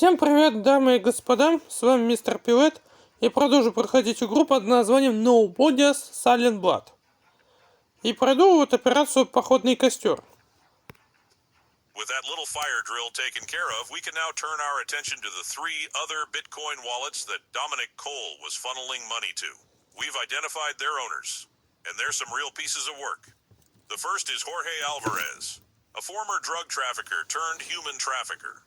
Всем привет, дамы и господа, с вами мистер Пилет. Я продолжу проходить игру под названием Nobody's Silent Blood. И пройду вот операцию «Походный костер». With that little fire drill taken care of, we can now turn our attention to the three other Bitcoin wallets that Dominic Cole was funneling money to. We've identified their owners, and there's some real pieces of work. The first is Jorge Alvarez, a former drug trafficker turned human trafficker.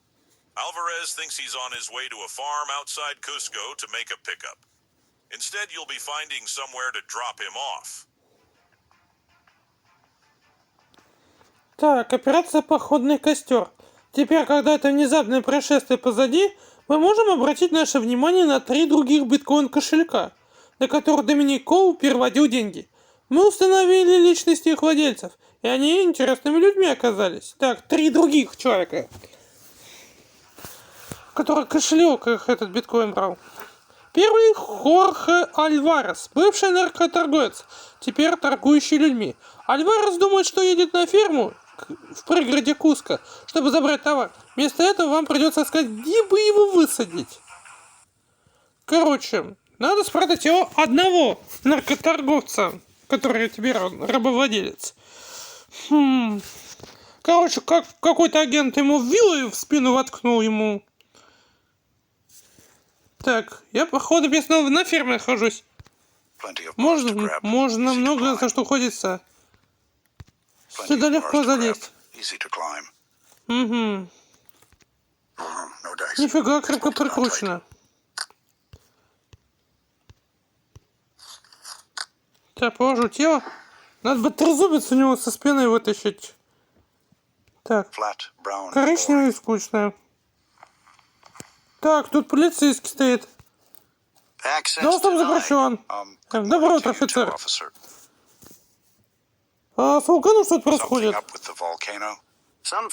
Alvarez thinks he's on his way to a farm outside Cusco to make a pickup. Instead, you'll be finding somewhere to drop him off. Так, операция «Походный костер». Теперь, когда это внезапное происшествие позади, мы можем обратить наше внимание на 3 других биткоин-кошелька, на которых Доминик Коул переводил деньги. Мы установили личности их владельцев, и они интересными людьми оказались. Так, 3 других человека, который кошелек их этот биткоин брал. Первый — Хорхе Альварес, бывший наркоторговец, теперь торгующий людьми. Альварес думает, что едет на ферму в пригороде Куско, чтобы забрать товар. Вместо этого вам придется искать, где бы его высадить. Короче, надо спрятать его одного наркоторговца, который теперь рабовладелец. Короче, какой-то агент ему вилой в спину воткнул ему. Так, я, походу, снова на ферме нахожусь. Можно много за что уходится. Сюда легко залезть. Угу. Нифига, крепко прикручено. Так, положу тело. Надо бы трезубец у него со спины вытащить. Так, коричневое и скучное. Так, тут полицейский стоит. Доступ запрещен. Доброе утро, офицер. А с вулканом что-то происходит?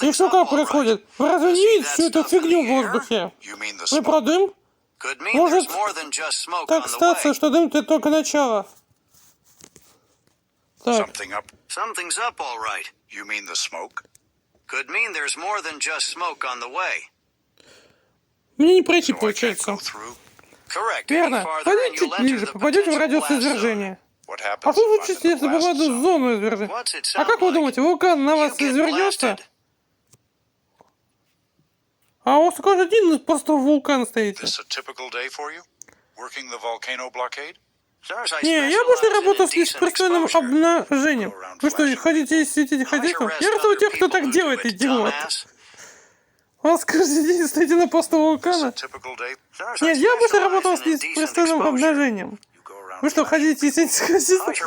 И что как происходит? Вы разве не видите всю эту фигню в воздухе? Вы про дым? Может так статься, что дым это только начало. Так. Мне не пройти, получается. Верно. Пойдите чуть ниже, попадете в радиус извержения. А что случится, если попаду в зону извержения? А как вы думаете, вулкан на вас извернется? А у вас такой же один просто вулкан стоите. Не, я больше работаю с беспристойным обнажением. Вы что, хотите светить ходите? Я рассказываю тех, кто так делает, идиот. У вас каждый день стоите на посту вулкана? Нет, я больше работал с беспристойным обнажением. Вы что, хотите светить?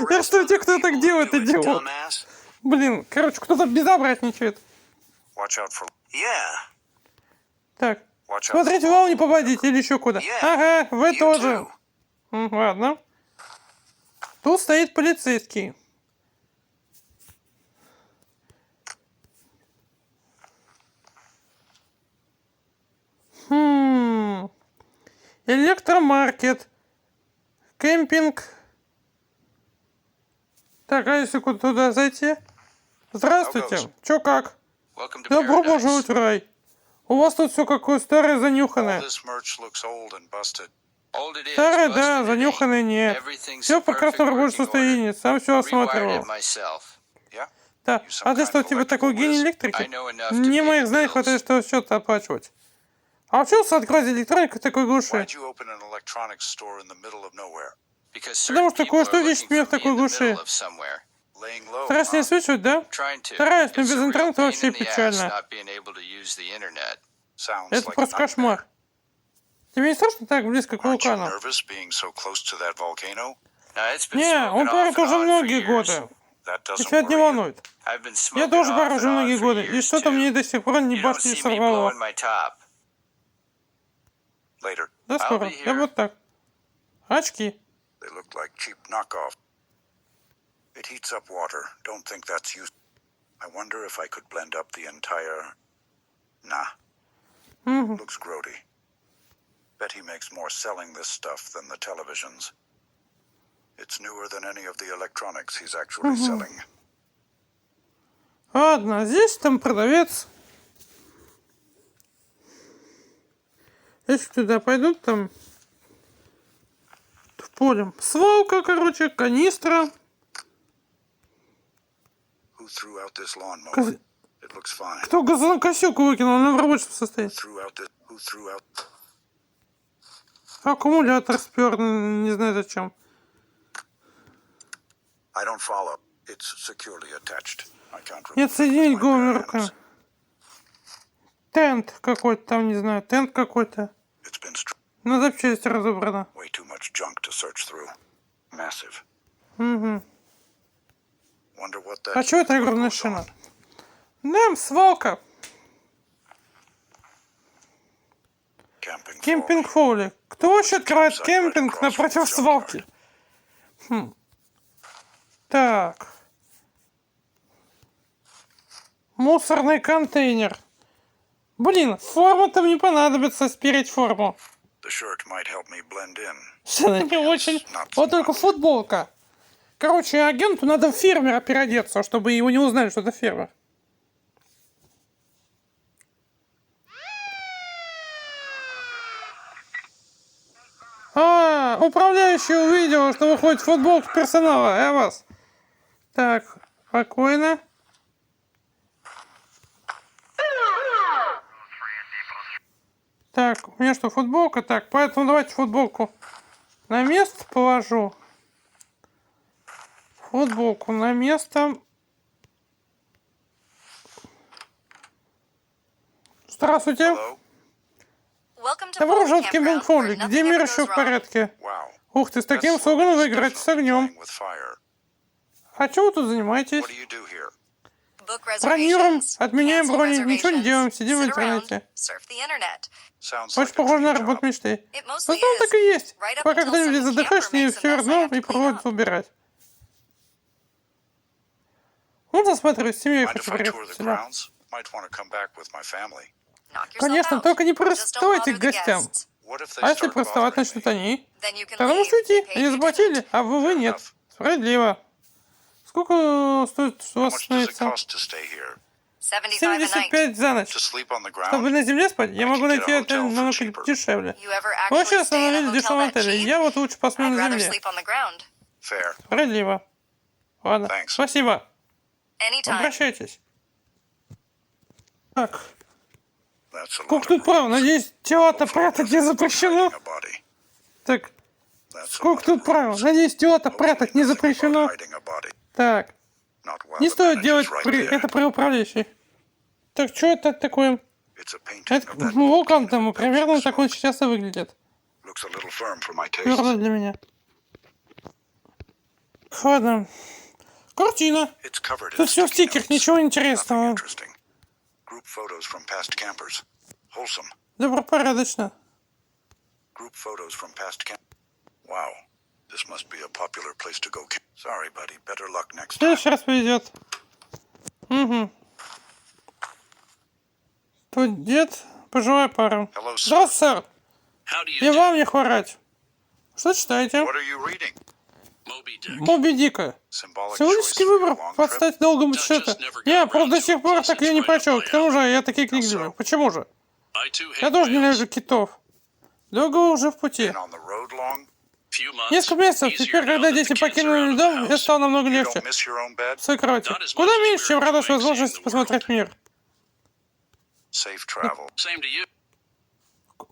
Я что, те, кто так делает, идиот? Блин, короче, кто-то безобразничает. Так, смотрите, в вал не попадите или еще куда. Ага, вы тоже. Ладно. Тут стоит полицейский. Электромаркет. Кемпинг. Так, а если туда зайти? Здравствуйте. Чё как? Добро пожаловать в рай. У вас тут все какое старое занюханное. Старое, да, занюханное нет. Все в прекрасном рабочем состоянии. Сам все осматривал. Да. А ты что, у тебя такой гений электрики? Мне моих знаний хватает, что счет оплачивать. А почему открыть электронику в такой глуши? Потому что кое-что ищет меня в такой глуши. Стараюсь не освечивать, да? Стараюсь, но без интернета вообще печально. Это просто кошмар. Тебе не страшно так близко к вулкану? Не, он парит уже многие годы. И тебя это не волнует. Я тоже парю уже многие годы, и что-то мне до сих пор не башни не сорвало. До скоро. Я вот так. Очки. It heats up water. Don't think that's used. I wonder if I could blend up the entire... Nah. Looks grody. Bet he makes more selling this stuff than the televisions. It's newer than any of the electronics he's actually selling. Ладно, здесь там продавец. Если туда пойдут, там в поле свалка, короче, канистра. Who threw out this lawnmower? Каз- It looks fine. Кто газонокосилку выкинул, она в рабочем состоянии. Who threw out? Аккумулятор спер, не знаю зачем. I don't follow. It's securely attached. I can't remove Нет, it with соединить my голыми bare руками. hands. Тент какой-то там, не знаю, тент какой-то. It's been На запчасти разобрано. way too much junk to search through. Massive. Угу. Wonder what that. А чего это огромная goes шина? on. Нам свалка. Camping. Кемпинг floor. Фоули. Кто вообще открывает кемпинг напротив свалки? Так. Мусорный контейнер. Блин, форма там не понадобится, спереть форму. The shirt might help me blend in. Что не очень. Вот только футболка. Короче, агенту надо в фермера переодеться, чтобы его не узнали, что это фермер. Управляющий увидел, что выходит футболка персонала. Я вас. Так, спокойно. Так, у меня что, футболка? Так, поэтому давайте футболку на место положу. Футболку на место. Здравствуйте. Hello? Добро пожаловать в Кемпинг Фоули, где мир еще в порядке. Wow. Ух ты, с таким That's слоганом вы special играете с огнем. playing with fire. А чего вы тут занимаетесь? What do you do here? Бронируем, отменяем брони, ничего не делаем, сидим в интернете. Sounds Очень like a похоже на dream работу job. мечты. В основном так и есть. Пока кто-нибудь задыхаешься, и все равно и приходится убирать. Вот засматривать, с семьей Mind хочу if I tour приехать the сюда. grounds? Might want to come back with my family. Конечно, только не приставайте к гостям. What if they А если start приставать bothering начнут me? они? Тогда можете уйти. Они заплатили, а вы нет. Справедливо. Сколько стоит у How вас much does it остановиться? cost to stay here? 75 за ночь. To sleep on the Чтобы ground? на земле спать, я могу найти отель намного дешевле. Вы вообще остановились в дешевом отеле. Я вот лучше посплю на земле. Fair. Справедливо. Ладно, Thanks. спасибо. Обращайтесь. Так, That's a lot сколько of тут прав? Надеюсь, тела-то прятать не запрещено. hiding a body. Так, That's a сколько lot тут of правил? Надеюсь, тела-то прятать не nothing about запрещено. hiding a body. Так, Not while не the стоит manager's делать right there. это при управляющей. Так, что это такое? It's a painting Это of that вулкан там, и building примерно так он smoke. сейчас и выглядит. Looks a little firm for my Твердо taste. для меня. Ладно. Картина. It's covered in Тут все в sticky стикерах, notes. ничего Nothing интересного. interesting. Group photos from past campers. Wholesome. Добропорядочно. Group photos from past camp. Wow. This must be a popular place to go. Sorry, buddy. Better luck В next time. следующий раз повезет. Угу. Тут дед, пожилая пара. Hello, sir. Здравствуйте, сэр. How do И you do, вам не хворать. Что читаете? What are you reading? Moby Dick? Моби Дика. Symbolic choice Символический for your выбор long под trip? стать долгому путешествию. Я просто до сих пор так ее не прочел. К тому же я такие книги люблю. Почему же? I too hate Я тоже whales. ненавижу китов. Долго уже в пути. Been on the road long? Few months. Несколько месяцев. Easier Теперь, now когда that дети the kids are покинули out of the дом, house. мне стало намного You легче. don't miss your own bed? В своей кровати. Not as much Куда as меньше, чем we're радость enjoying возможности seeing the посмотреть мир. Safe travel. Same to you.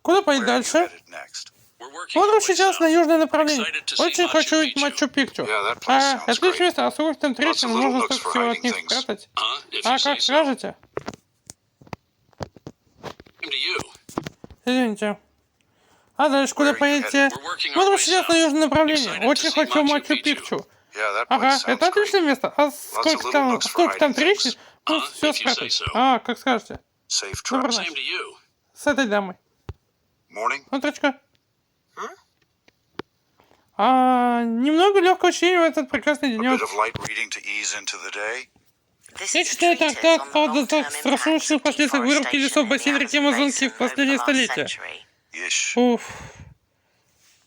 Куда Where поедем are you дальше? headed next? We're working Смотрим our way сейчас на south. южное направление. Excited to see Очень хочу Machu увидеть Picchu. Мачу-Пикчу. Yeah, that place sounds Отличное great. место, а сколько там трещин, Lots of можно little столько nooks for всего от hiding них things. спрятать. If А you say как so. скажете? Same to you. Извините. А дальше куда Where are you поедете? We're working our Смотрим way сейчас на south. южное направление. Excited to Очень see хочу Machu Мачу-Пикчу. Yeah, that place Ага, sounds это отличное great. место. А сколько там трещин? Можно все if you say спрятать. so. А, как скажете. Safe Доброй travel. ночи. Same to you. С этой дамой. Morning? Утречка. Немного легкого чтения в этот прекрасный A денек. bit of light reading to ease into the day? Я читаю трактат о страшных последствиях вырубки лесов в бассейне реки Амазонки в последнее столетие. Yish. Уф.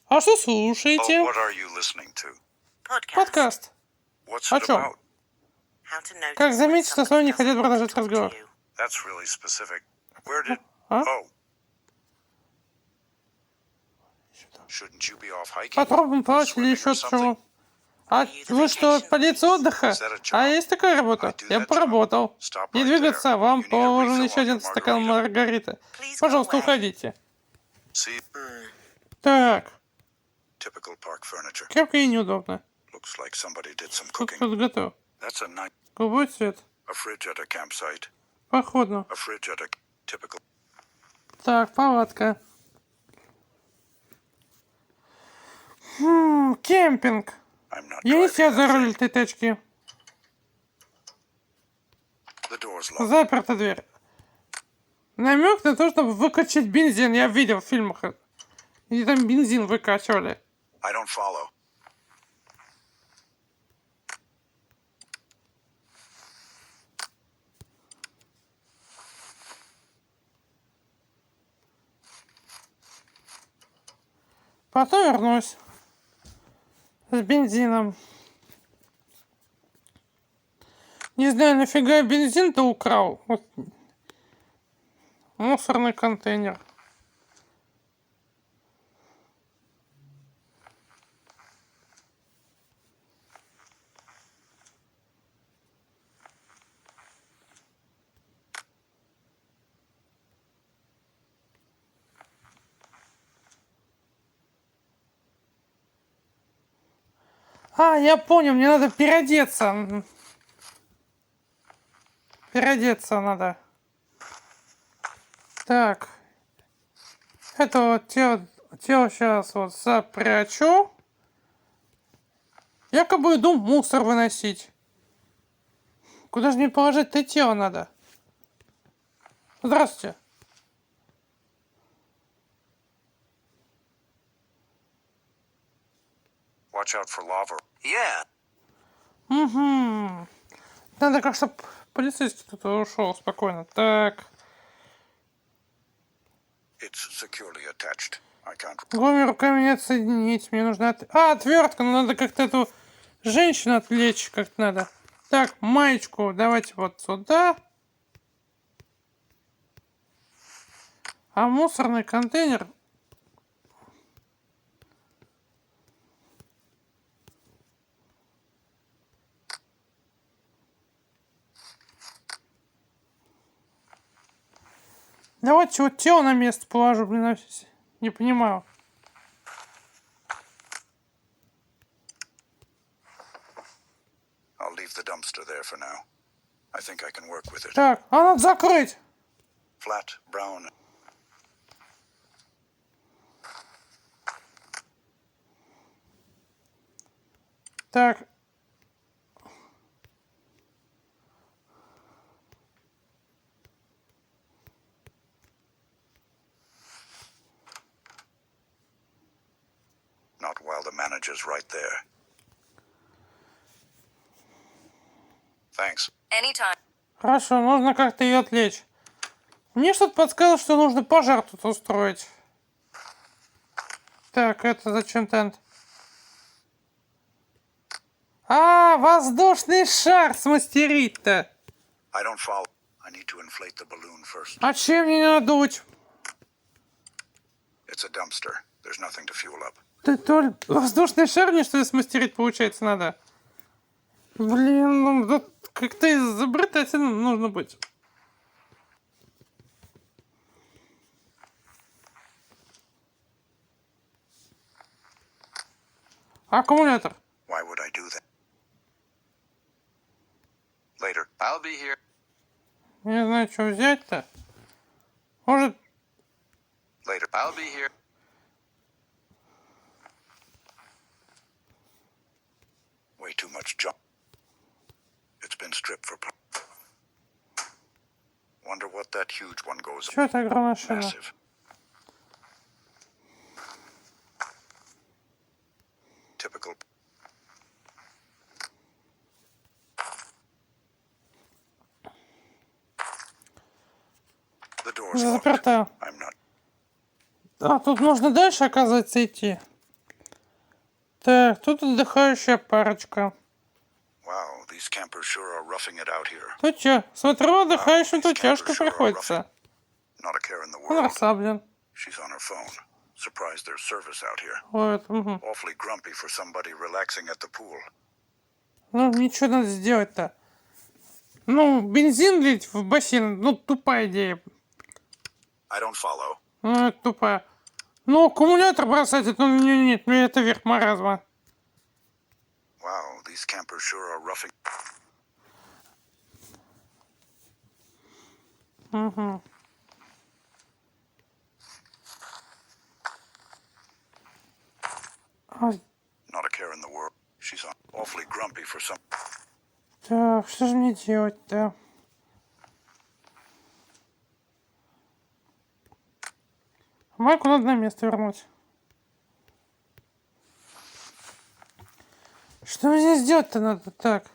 А что Oh, слушаете? what are you listening to? Подкаст. What's О it чем? about? Как заметить, что с вами не хотят продолжать разговор? That's really specific. Where did... А? Oh. Shouldn't you be off hiking? Попробуем плавать или Swimming еще or something? чего. А вы что, полиция отдыха? А есть такая работа? Я бы поработал. Не двигаться, вам положен еще один стакан Маргариты. Пожалуйста, уходите. See, Так, typical park furniture. крепко и неудобно. Looks like somebody did some Тут cooking. кто-то готов. That's a nice Голубой цвет. a fridge at a campsite. Походу. A fridge at a typical. Так, палатка. Кемпинг. I'm not Я не driving сяду за that руль thing. этой тачки. The door's locked. Заперта дверь. Намек на то, чтобы выкачать бензин. Я видел в фильмах. И там бензин выкачивали. I don't follow. Потом вернусь. С бензином. Не знаю, нафига я бензин-то украл. Вот. Мусорный контейнер. А, я понял, мне надо переодеться. Переодеться надо. Так. Это вот тело сейчас вот запрячу. Якобы иду мусор выносить. Куда же мне положить-то тело надо? Здравствуйте. Watch out for lava. Yeah. Угу. Надо как, чтобы полицейский тут ушел спокойно. Так. It's securely attached. I can't. Голыми руками не отсоединить. Мне нужна отвертка. Но надо как-то эту женщину отвлечь. Как-то надо. Так, маечку давайте вот сюда. А мусорный контейнер... Давайте вот тело на место положу, блин, не понимаю. I'll leave the dumpster there for now. I think I can work with it. Так, а надо закрыть. Flat, brown. Так. Not while the manager's right there. Thanks. Anytime. Хорошо, нужно как-то ее отвлечь. Мне что-то подсказывает, что нужно пожар тут устроить. Так, это зачем тент? А, воздушный шар смастерить-то. I don't follow. I need to inflate the balloon first. А чем мне надуть? It's a dumpster. There's nothing to fuel up. Да только воздушный шар мне что ли смастерить, получается, надо? Блин, ну тут как-то изобретательным нужно быть. Аккумулятор. Why would I do that? Later. I'll be here. Не знаю, что взять-то. Может, Later. I'll be here. Way too much junk. It's been stripped for. Wonder what that huge one goes. что это огромная шина? Massive. Typical. The door's locked. Заперта. I'm not. А, тут нужно дальше, оказывается, идти. Так, тут отдыхающая парочка. Wow, these campers sure are roughing it out here. Тут что? Смотрю, отдыхающим тут тяжко приходится. Not a care in the Он world. расслаблен. She's on her phone. Surprised there's service out here. Вот, угу. Awfully grumpy for somebody relaxing at the pool. Ну, ничего надо сделать-то. Ну, бензин лить в бассейн, ну, тупая идея. I don't follow. Ну, это тупая. Ну, аккумулятор бросать, это, ну, нет, ну, это верх маразма. Wow, these campers sure are roughing. Угу. Ай, Not a care in the world. She's awfully grumpy for some. так, что же мне делать-то? Майку надо на место вернуть. Что мне сделать-то надо? Так.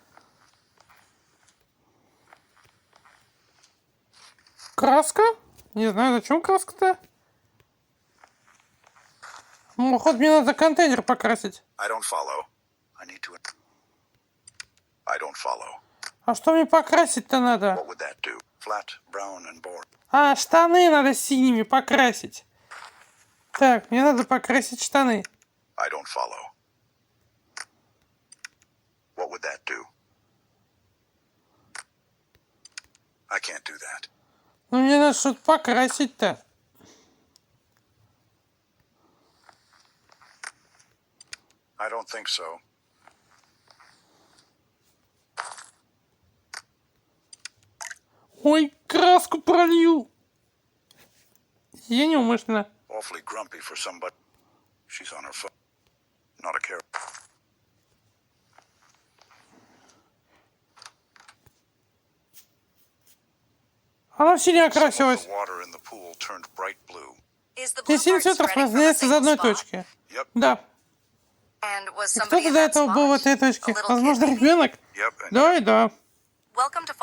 Краска? Не знаю, зачем краска-то? Хоть мне надо контейнер покрасить. I don't follow. I need to. I don't follow. А что мне покрасить-то надо? What would that do? Flat, brown, and boring. А, штаны надо синими покрасить. Так, мне надо покрасить штаны. I don't follow. What would that do? I can't do that. Ну, мне надо что-то покрасить-то. I don't think so. Ой, краску пролью. Я неумышленно. Awfully grumpy for somebody. She's on her phone. Not a care. Она в синий Some of окрасилась. the water in the pool turned bright blue. И синий цвет распространяется из одной точки. Yep. Да. И кто-то до этого был в этой точке. Возможно, ребенок? Yep. And Да и да.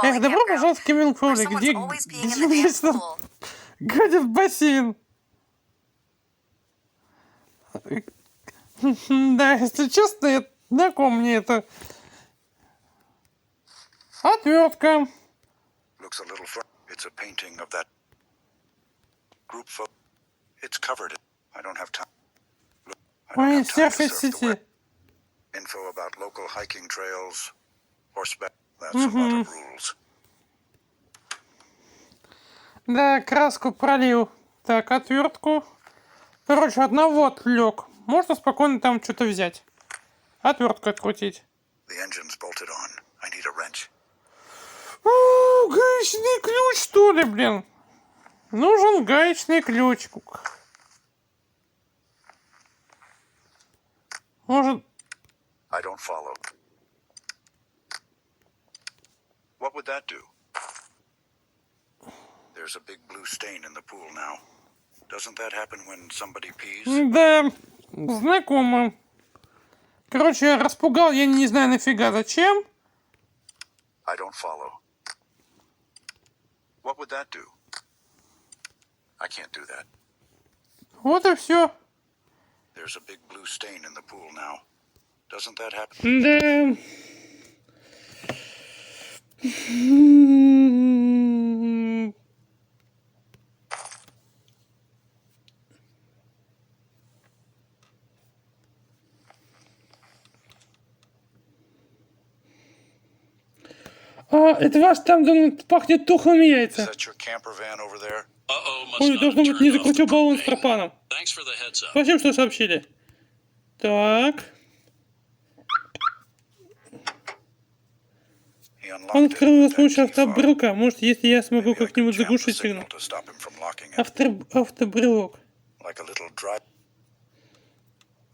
Эх, Добро пожаловать в Кемин Фолли, где вечно гадит в бассейн. Да, если честно, знаком мне это. Отвертка. looks a little it's a painting of that group photo. It's covered. I don't have time. Look, I don't Ой, have time to серфить surf the сети. web. Info about local hiking trails, horseback. That's a lot of rules. Да, краску пролил. Так, отвертку. Короче, одного отвлек. Можно спокойно там что-то взять. Отвертку открутить. The engine's bolted on. I need a wrench. Гаечный ключ, что ли, блин? Нужен гаечный ключ. Может... I don't follow. What would that do? There's a big blue stain in the pool now. Doesn't that happen when somebody pees? Да, знакомо. Короче, распугал, я не знаю нафига зачем. I don't follow. What would that do? I can't do that. Вот и все. There's a big blue stain in the pool now. Doesn't that happen? Да. А, это ваш там пахнет тухлыми Is яйца. that your camper van over there? Must Ой, not должно have быть, не turned off закрутил the баллон с propane. пропаном. Thanks for the heads up. Спасибо, что сообщили. Так. He Он unlocked it открыл with его с that помощью key fob. автобрелка. Может, если я смогу Maybe I could как-нибудь jam the заглушить signal сигнал. to stop him from locking it. Автобрелок. Like a little drive.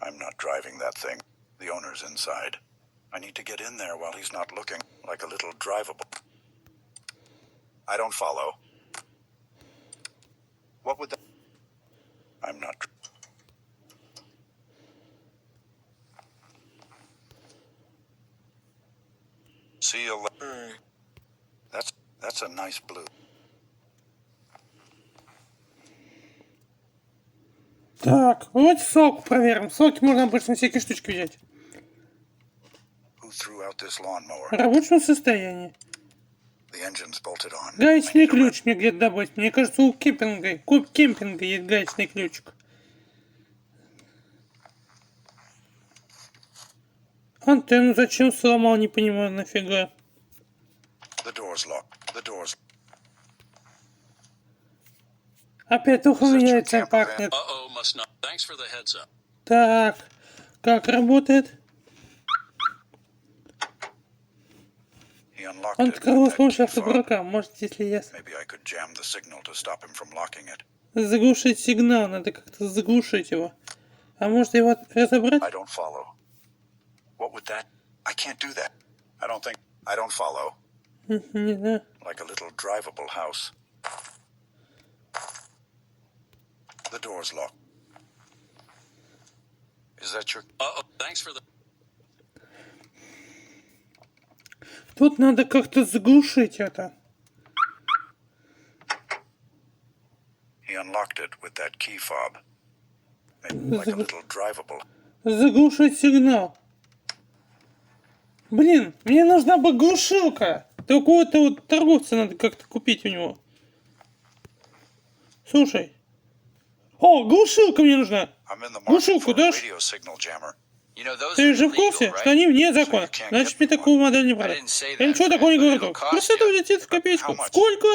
I'm not driving that thing. The owner's inside. I need to get in there while he's not looking. Like a little drivable. I don't follow. What would that... I'm not... See you later. That's a nice blue. Так, вот сок проверим. В соке можно обычно всякие штучки взять. Who threw out this lawnmower? В рабочем состоянии. The engine's bolted on. Гаечный I need a ключ мне где-то добавить. Мне кажется, у кемпинга есть гаечный ключик. Антенну зачем сломал, не понимаю, нафига. The door's locked. The door's... Опять тухлым яйцем пахнет. Uh-oh, must not. Thanks for the heads up. Так, как работает? He unlocked Он it открыл with с that помощью key fob. автобрака. Может, если я Maybe I could jam the signal to stop him from locking it. заглушить сигнал, надо как-то заглушить его. А может его разобрать? I don't follow. What would that... I can't do that. I don't think... I don't follow. Не знаю. Like a little drivable house. The door's locked. Is that your... Uh-oh, thanks for the... Тут надо как-то заглушить это. He unlocked it with that key fob. Maybe like a little drivable... Заглушить сигнал. Блин, мне нужна бы глушилка. Такого-то вот торговца надо как-то купить у него. Слушай. О, глушилка мне нужна. I'm in the market Глушилку for a дашь? radio signal jammer. You know, those Ты are же в illegal, курсе, right? что они вне закона. So you can't Значит, get мне me такую one. модель не I брать. didn't say Я that, ничего такого не but говорю. it'll cost Просто это you. улетит в копеечку. How much? Сколько?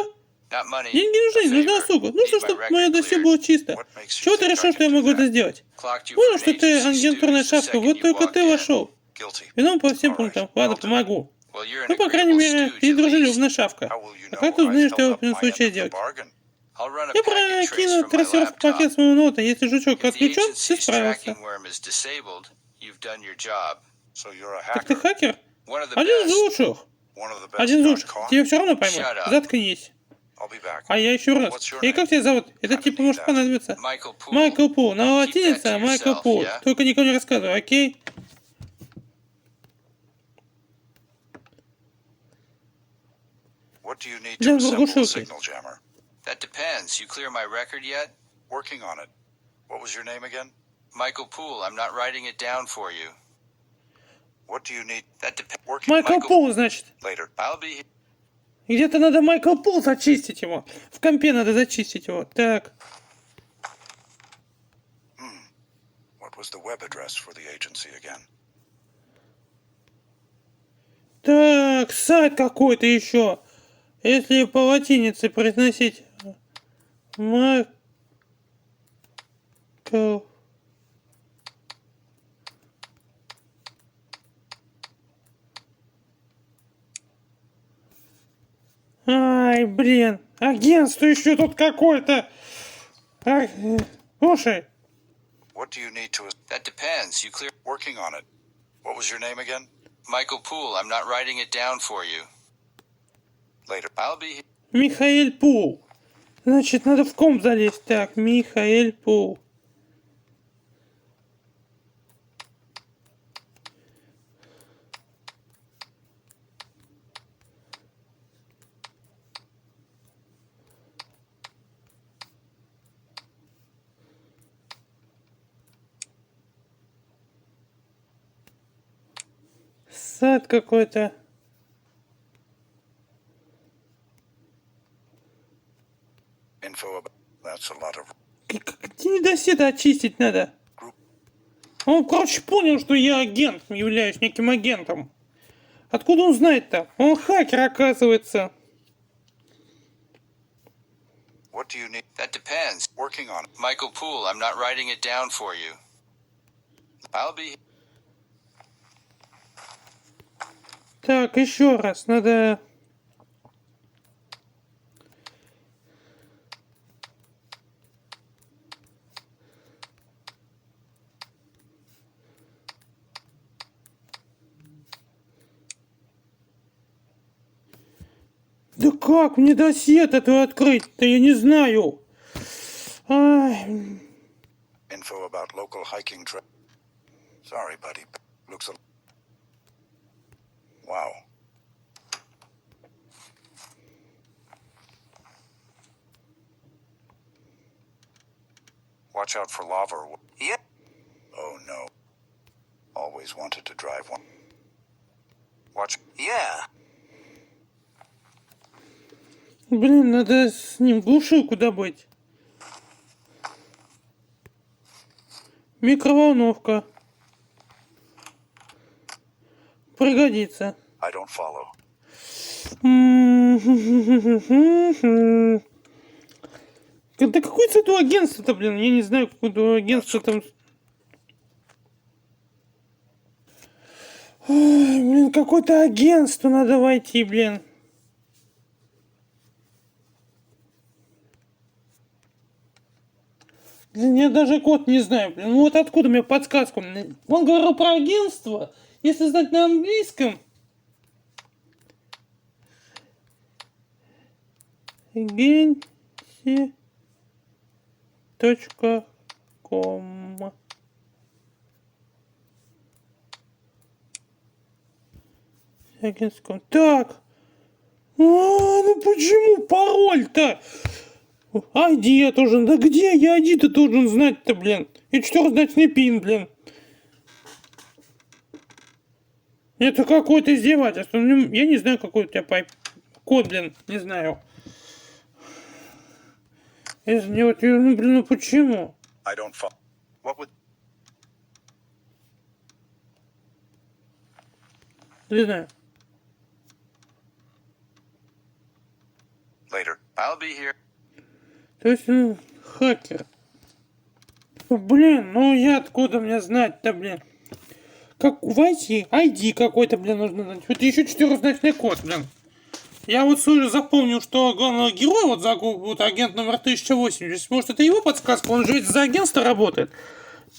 Not money. Деньги нужны, a нужна favor. услуга. Нужно, Need my чтобы record мое досье cleared. было чисто. What makes you Чего ты think I решил, can что я do могу that? это сделать? Clocked you Понял, for что an ты agency агентурная student the шавка. second Вот you только walked ты in. вошел. Guilty. Вином по всем Alright, пунктам. Ладно, I'll do it. помогу. Well, you're an Ну, по крайней agreeable мере, stooge, ты at дружелюбная least. шавка. How will you А know как ты I've узнаешь, что я held в up этом my случае end of the делать? bargain? I'll run a Я packet trace прокину from my трассировку laptop. пакет с моего ноута. Если жучок If the отключен, ты agency's справился. tracking worm is disabled, you've done your job. So you're a Так ты hacker. хакер? One of the Один из best. лучших. One of the best Один из got лучших. caught. Тебя все равно поймут. Shut up. Заткнись. I'll be back. А я еще раз. What's your И name? как тебя зовут? Это Kinda типа need может that. понадобиться. Michael Poole. Майкл Пул. На Keep that латинице to Майкл yourself, Пул. yeah? Только никому не рассказывай, окей? What do you need Для to assemble a заглушилки. signal jammer? That depends. You clear my record yet? Working on it. What was your name again? Michael Poole. I'm not writing it down for you. What do you need? That depends. Working Майкл Пул, значит. later. I'll be... Где-то надо Майкл Пул зачистить его. В компе надо зачистить его. Так. What was the web address for the agency again? Так, сайт какой-то еще. Если по латинице произносить Майкл. Ай, блин. Агентство еще тут какое-то. Ай, слушай. What do you need to... That depends. You clear... Working on it. What was your name again? Michael Poole. I'm not writing it down for you. Later. I'll be... Михаэль Пул. Значит, надо в комп залезть. Так, Михаэль Пул. Сайт какой-то. Info about... That's a lot of... Где недоседа очистить надо? Он, короче, понял, что я агент, являюсь неким агентом. Откуда он знает-то? Он хакер, оказывается. What do you need? That depends. Working on it. Michael Poole. I'm not writing it down for you. I'll be... Так, еще раз, надо... Да как мне досьет это открыть-то, я не знаю. Ай, Info about local hiking trail. Sorry, buddy. Looks a... Wow. Watch out for lava. Yeah. Oh no. Always wanted to drive one. Watch. Yeah. блин, надо с ним глушилку добыть. Микроволновка. пригодится. I don't follow. Да какое-то это агентство-то, блин, я не знаю, какое-то агентство там. Ой, блин, какое-то агентство надо войти, блин. Блин, я даже код не знаю, блин. Ну вот откуда мне подсказку? Он говорил про агентство. Если знать на английском. Agency.com. Агентском. Так. Ну почему пароль-то? ID я должен. Да где я ID-то должен знать-то, блин? И четырехзначный пин, блин. Это какое-то издевательство. Я не знаю, какой у тебя код, блин. Не знаю. Ну, блин, ну почему? I don't follow. What would... Не знаю. Later. I'll be here. То есть, ну, хакер. Блин, ну я откуда мне знать-то, блин? Как войти? ID какой-то, блин, нужно знать. Вот еще четырехзначный код, блин. Я вот запомнил, что главного героя вот зовут вот агент номер 1080. Может, это его подсказка? Он же ведь за агентство работает.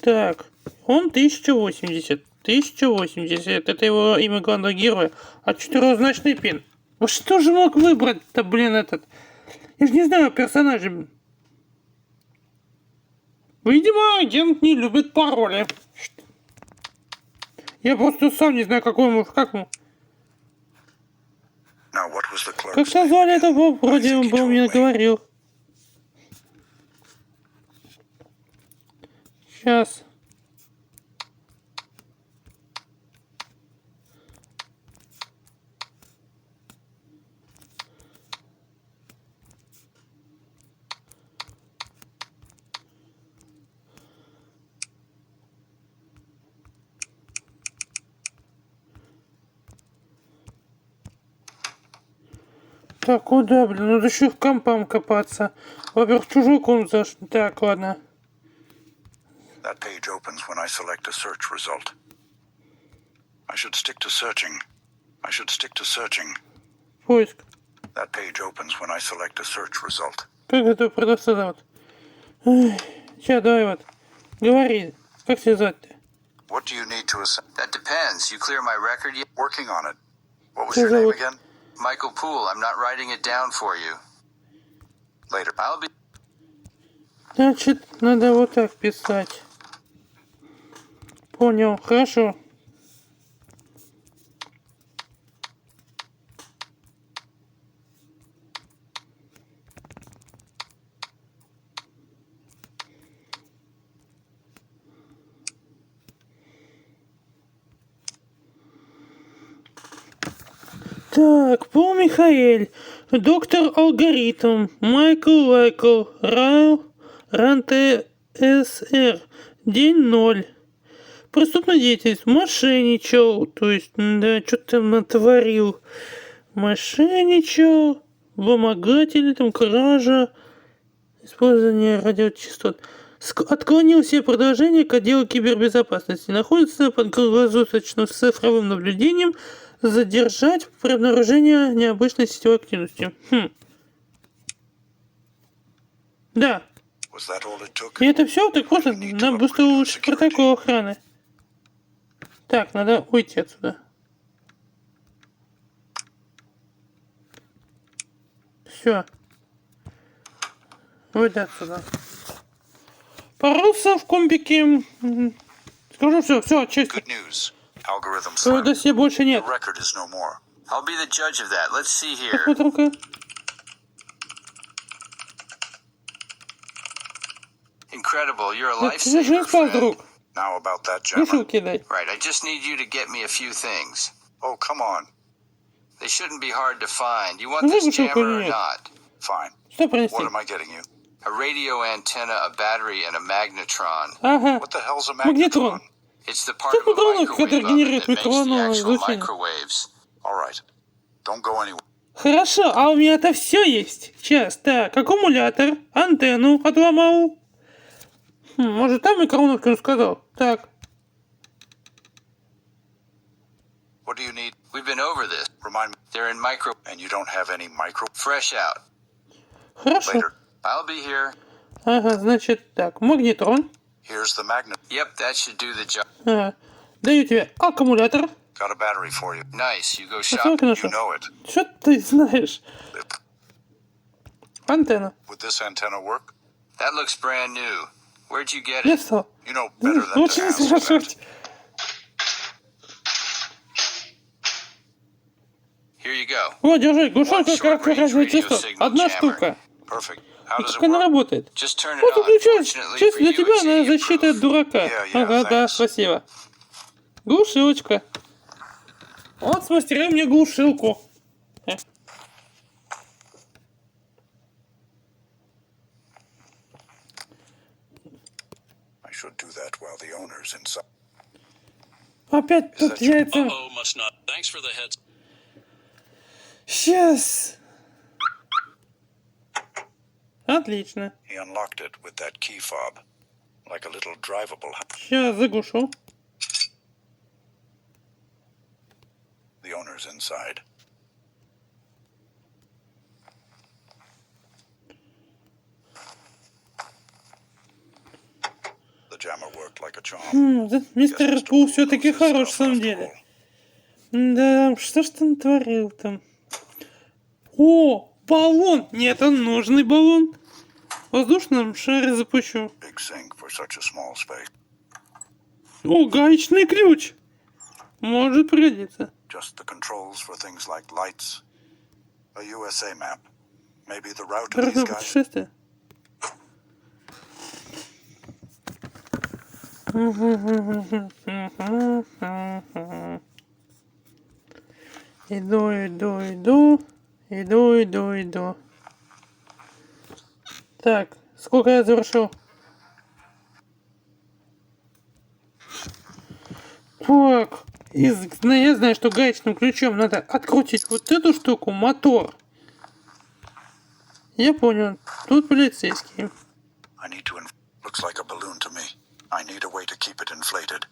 Так, он 1080. 1080. Это его имя главного героя. А четырехзначный пин. Вот что же мог выбрать-то, блин, этот? Я же не знаю персонажа. Видимо, агент не любит пароли. Я просто сам не знаю, какой ему, как ему. Now, what was the clerk's Как name? назвали это, вроде он He был, told мне me. говорил. Сейчас. Так, куда, блин? Надо еще в компам копаться. Во-первых, в чужой комнат зашли. Так, ладно. That page opens when I select a search result. I should stick to searching. I should stick to searching. Поиск. That page opens when I select a search result. Как это продавца зовут? Сейчас, давай вот. Говори. Как тебя звать-то? What do you need to assign? That depends. You clear my record yet? Working on it. What was Hey, your name Zoe. again? Michael Poole. I'm not writing it down for you. Later. I'll be... Значит, надо вот так писать. Понял, хорошо. Так, Пол Михаэль, доктор Алгоритм, Майкл Лайкл, Ранте СР, день 0. Преступная деятельность, мошенничал, то есть, да, что-то там натворил. Мошенничал, вымогатель, там, кража, использование радиочастот. Отклонил все предложения к отделу кибербезопасности. Находится под круглосуточным цифровым наблюдением. Задержать при обнаружении необычной сетевой активности. Да. Was that all it took? И это все? Так просто нам быстро улучшить протокол охраны. Так, надо уйти отсюда. Все. Уйди отсюда. Порылся в компике. Скажу все, честно. Good news. Algorithm Твоего slammed. досье больше нет. The record is no more. I'll be the judge of that. Let's see Так, here. вот рука. Incredible. You're a Ты же не lifesaver, спал, friend. друг. Now about that Душу jammer. кидай. Right. I just need you to get me a few things. Oh, come on. They shouldn't be hard to find. You want Ну, this выбушил jammer or нет. not? Fine. Что What принести? am I getting you? A radio antenna, a battery, and a magnetron. Ага. What the hell's a Магнетрон. magnetron? It's the part Как of a угодно, который microwave oven генерирует that makes the микроволновое actual излучение. microwaves. All right. Don't go anywhere. Хорошо, а у меня-то все есть. Сейчас, так, аккумулятор, антенну отломал. Может, там микроволновку сказал? Так, What do you need? We've been over this. Remind me. They're in micro. And you don't have any micro. Fresh out. хорошо. Later. I'll be here. Ага, значит так, магнетрон. Here's the magnet. Yep, that should do the job. Ага. Даю тебе аккумулятор. Got a battery for you. Nice. You go shop. Посмотри на You что. know it. Что ты знаешь? Антенна. Would this antenna work? That looks brand new. Where'd you get Я it? встал. You know better than to Лучше не ask that. спрашивать. Here you go. О, держи, глушилка короткоразное чувство. Одна штука. Perfect. How does Как it она work? работает? Just turn it Вот on. выключай. Fortunately Честно for для you, тебя it's она защита idiot-proof. от дурака. Yeah, Ага, да, thanks. спасибо. Глушилочка. Вот смастерил мне глушилку. I should do that while the owner's inside. Опять тут that your- яйца. Uh-oh, must not. Thanks for the heads. Сейчас. Отлично. He unlocked it with that key fob, like a little drivable. Сейчас заглушу. The owner's inside. The jammer worked like a charm. Мистер Пул все-таки хорош в самом деле. Да, что ж ты натворил там? О, баллон! Нет, он нужный баллон. В воздушном шаре запущу. Big sink for such a small space. О, гаечный ключ. Может пригодиться. Just the controls for things like lights. A USA map. Maybe the route of these Дорогое guys. путешествие. Иду. Так, сколько я завершил? Так, я знаю, что гаечным ключом надо открутить вот эту штуку, мотор. Я понял, тут полицейский. I need to. Looks like a balloon to me. I need a way to keep it inflated.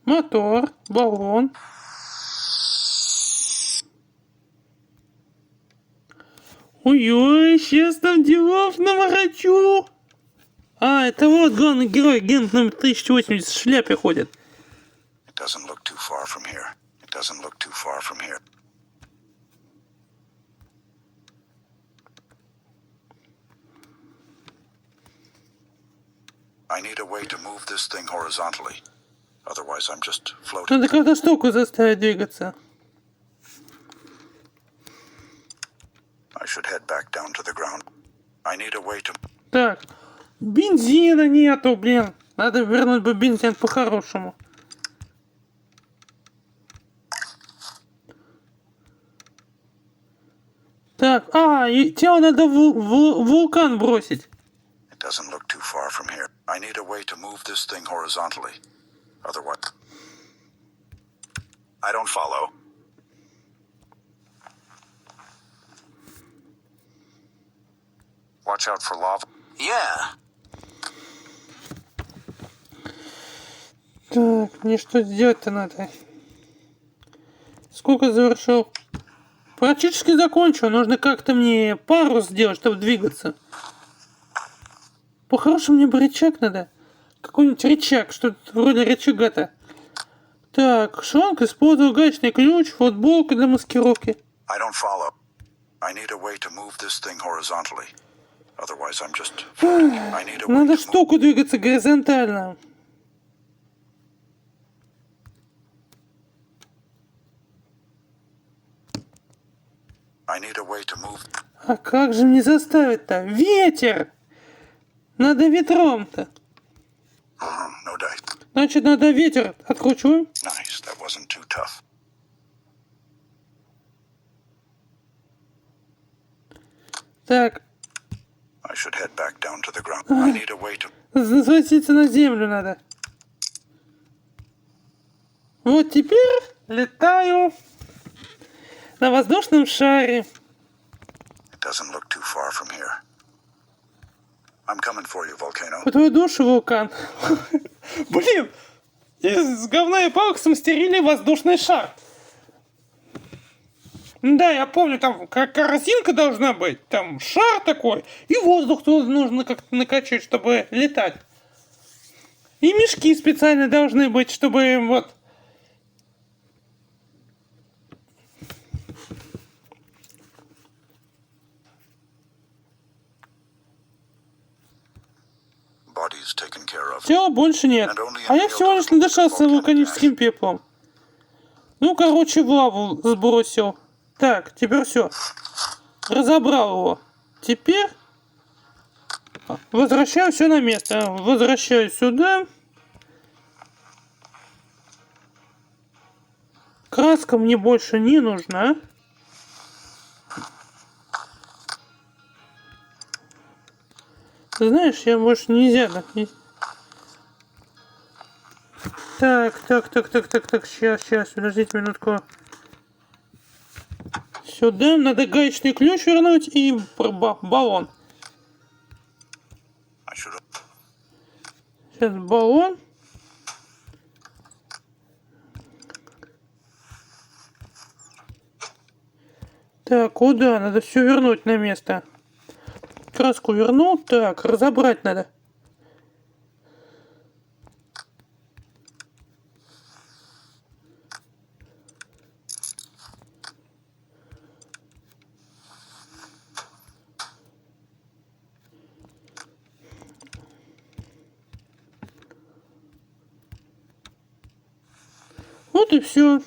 Мотор, баллон. Ой-ой, сейчас там делов наворочу. А, это вот главный герой, агент номер 1080 в шляпе ходит. It doesn't look too far from here. It doesn't look too far from here. I need a way to move this thing horizontally. Otherwise, I'm just floating. Надо как-то штуку заставить двигаться. I should head back down to the ground. I need a way to. Так, бензина нету, блин. Надо вернуть бы бензин по-хорошему. Так, и тело надо в вулкан бросить. It doesn't look too far from here. I need a way to move this thing horizontally. Otherwise, I don't follow. Watch out for lava. Yeah. Так, мне что сделать-то надо? Сколько завершил? Практически закончил. Нужно как-то мне парус сделать, чтобы двигаться. По-хорошему мне бы рычаг надо. Какой-нибудь рычаг, что-то вроде рычага-то. Так, шланг использовал гаечный ключ, футболка для маскировки. I don't follow. I need a way to move this thing horizontally. Otherwise, I'm just floating. I need a way Надо to move. штуку двигаться горизонтально. I need a way to move. А как же мне заставить-то? Ветер! Надо ветром-то. No dice. Значит, надо ветер. Откручиваем. Nice. That wasn't too tough. Так, I should should head back down to the ground. I need a way to... Возвратиться на землю надо. Вот теперь летаю на воздушном шаре. It doesn't look too far from here. I'm coming for you, Volcano. По твою душу, вулкан. Блин! Из говна и палок смастерили воздушный шар. Да, я помню, там корзинка должна быть, там шар такой, и воздух тут нужно как-то накачать, чтобы летать. И мешки специально должны быть, чтобы вот... Body's taken care of. Тела больше нет. А я всего лишь надышался вулканическим пеплом. Ну, короче, в лаву сбросил. Так, теперь все. Разобрал его. Теперь возвращаю все на место. Возвращаю сюда. Краска мне больше не нужна. Знаешь, я больше нельзя. Так, сейчас, подождите минутку. Сюда надо гаечный ключ вернуть и баллон. Сейчас баллон. Так, куда? Надо все вернуть на место. Краску вернул. Так, разобрать надо. Вот и все.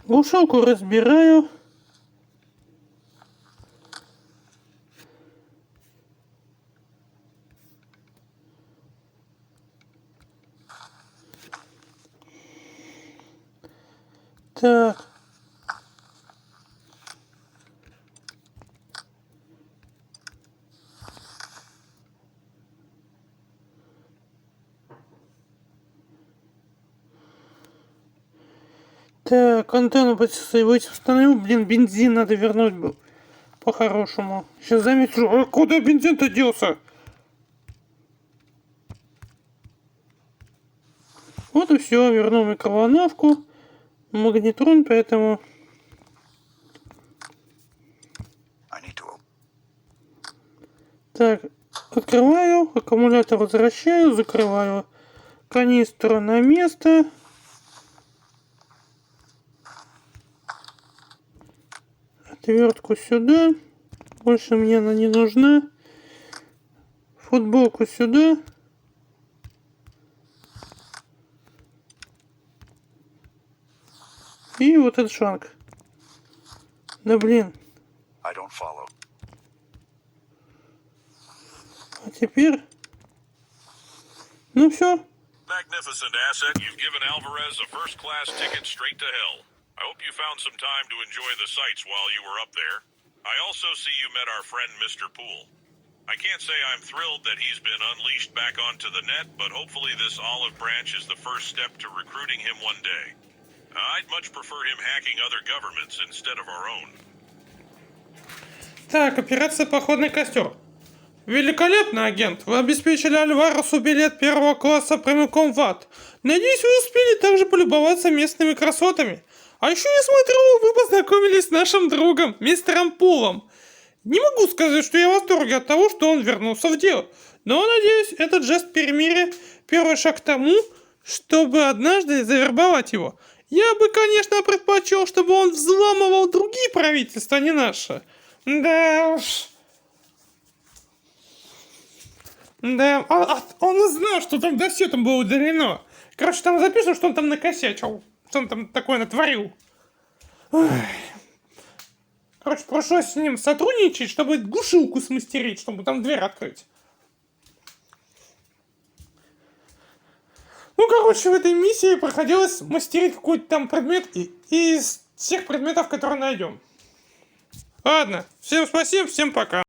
Глушилку разбираю. Так. Так, антенну установил. Блин, бензин надо вернуть был. По-хорошему. Сейчас замечу. А куда бензин-то делся? Вот и все. Вернул микроволновку. Магнетрон, поэтому... Так, открываю. Аккумулятор возвращаю. Закрываю. Канистру на место. Отвертку сюда. Больше мне она не нужна. Футболку сюда. И вот этот шланг. Да блин. А теперь... Ну все. Magnificent asset. You've given Alvarez a first-class ticket straight to hell. I hope you found some time to enjoy the sights while you were up there. I also see you met our friend Mr. Poole. I can't say I'm thrilled that he's been unleashed back onto the net, but hopefully this olive branch is the first step to recruiting him one day. I'd much prefer him hacking other governments instead of our own. Так, операция «Походный костер». Великолепно, агент. Вы обеспечили Альваресу билет первого класса прямиком в ад. Надеюсь, вы успели также полюбоваться местными красотами. А еще я смотрю, вы познакомились с нашим другом, мистером Пулом. Не могу сказать, что я в восторге от того, что он вернулся в дело. Но, надеюсь, этот жест перемирия – первый шаг к тому, чтобы однажды завербовать его. Я бы, конечно, предпочел, чтобы он взламывал другие правительства, а не наши. Да уж. Да, он знал, что там досье там было удалено. Короче, там записано, что он там накосячил. Что он там такое натворил. Ой. Короче, пришлось с ним сотрудничать, чтобы глушилку смастерить, чтобы там дверь открыть. короче, в этой миссии проходилось мастерить какой-то там предмет из всех предметов, которые найдем. Ладно, всем спасибо, всем пока.